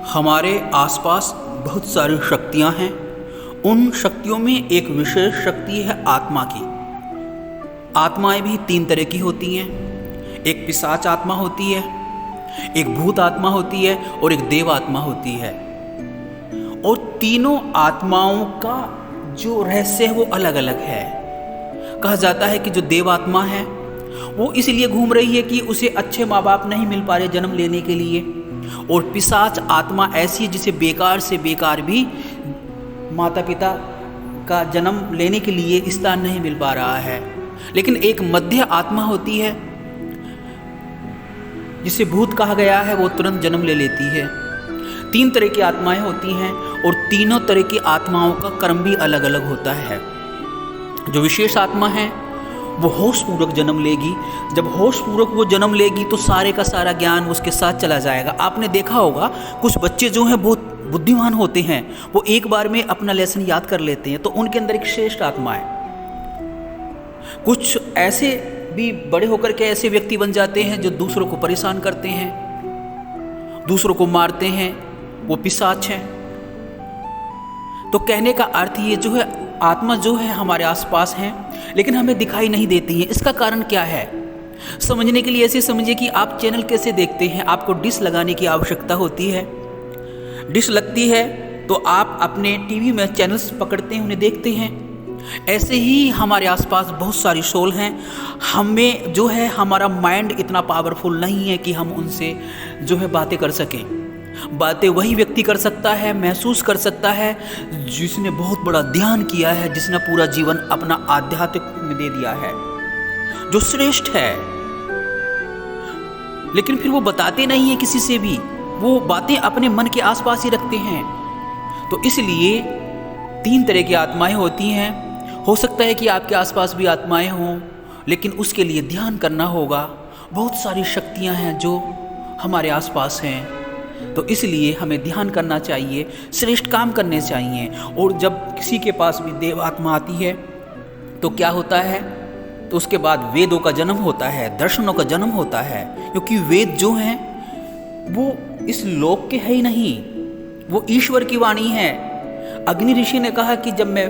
हमारे आसपास बहुत सारी शक्तियाँ हैं। उन शक्तियों में एक विशेष शक्ति है आत्मा की। आत्माएं भी 3 तरह की होती हैं। एक पिशाच आत्मा होती है, एक भूत आत्मा होती है और एक देव आत्मा होती है। और तीनों आत्माओं का जो रहस्य है वो अलग अलग है। कहा जाता है कि जो देव आत्मा है वो इसलिए घूम रही है कि उसे अच्छे माँ बाप नहीं मिल पा रहे जन्म लेने के लिए, और पिशाच आत्मा ऐसी है जिसे बेकार से बेकार भी माता पिता का जन्म लेने के लिए स्थान नहीं मिल पा रहा है। लेकिन एक मध्य आत्मा होती है जिसे भूत कहा गया है, वो तुरंत जन्म ले लेती है। 3 तरह की आत्माएं होती हैं और तीनों तरह की आत्माओं का कर्म भी अलग अलग होता है। जो विशेष आत्मा है वो होशपूर्वक जन्म लेगी। जब होशपूर्वक वो जन्म लेगी तो सारे का सारा ज्ञान उसके साथ चला जाएगा। आपने देखा होगा कुछ बच्चे जो हैं बहुत बुद्धिमान होते हैं, वो एक बार में अपना लेसन याद कर लेते हैं, तो उनके अंदर एक श्रेष्ठ आत्मा है। कुछ ऐसे भी बड़े होकर के ऐसे व्यक्ति बन जाते हैं जो दूसरों को परेशान करते हैं, दूसरों को मारते हैं, वो पिशाच हैं। तो कहने का अर्थ ये जो है आत्मा जो है हमारे आसपास हैं, लेकिन हमें दिखाई नहीं देती है। इसका कारण क्या है समझने के लिए ऐसे समझिए कि आप चैनल कैसे देखते हैं। आपको डिश लगाने की आवश्यकता होती है। डिश लगती है तो आप अपने टीवी में चैनल्स पकड़ते हैं, उन्हें देखते हैं। ऐसे ही हमारे आसपास बहुत सारी सोल हैं। हमें जो है हमारा माइंड इतना पावरफुल नहीं है कि हम उनसे जो है बातें कर सकें। बातें वही व्यक्ति कर सकता है, महसूस कर सकता है जिसने बहुत बड़ा ध्यान किया है, जिसने पूरा जीवन अपना आध्यात्मिक में दे दिया है, जो श्रेष्ठ है। लेकिन फिर वो बताते नहीं है किसी से भी, वो बातें अपने मन के आसपास ही रखते हैं। तो इसलिए 3 तरह की आत्माएं होती हैं। हो सकता है कि आपके आसपास भी आत्माएं हों, लेकिन उसके लिए ध्यान करना होगा। बहुत सारी शक्तियां हैं जो हमारे आसपास हैं, तो इसलिए हमें ध्यान करना चाहिए, श्रेष्ठ काम करने चाहिए। और जब किसी के पास भी देव आत्मा आती है तो क्या होता है, तो उसके बाद वेदों का जन्म होता है, दर्शनों का जन्म होता है। क्योंकि वेद जो हैं वो इस लोक के है ही नहीं, वो ईश्वर की वाणी है। अग्नि ऋषि ने कहा कि जब मैं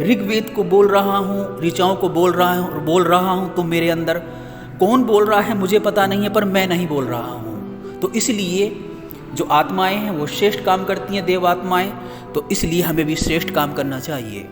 ऋग्वेद को बोल रहा हूँ, ऋचाओं को बोल रहा हूँ तो मेरे अंदर कौन बोल रहा है मुझे पता नहीं है, पर मैं नहीं बोल रहा हूँ। तो इसलिए जो आत्माएं हैं वो श्रेष्ठ काम करती हैं, देव आत्माएं। तो इसलिए हमें भी श्रेष्ठ काम करना चाहिए।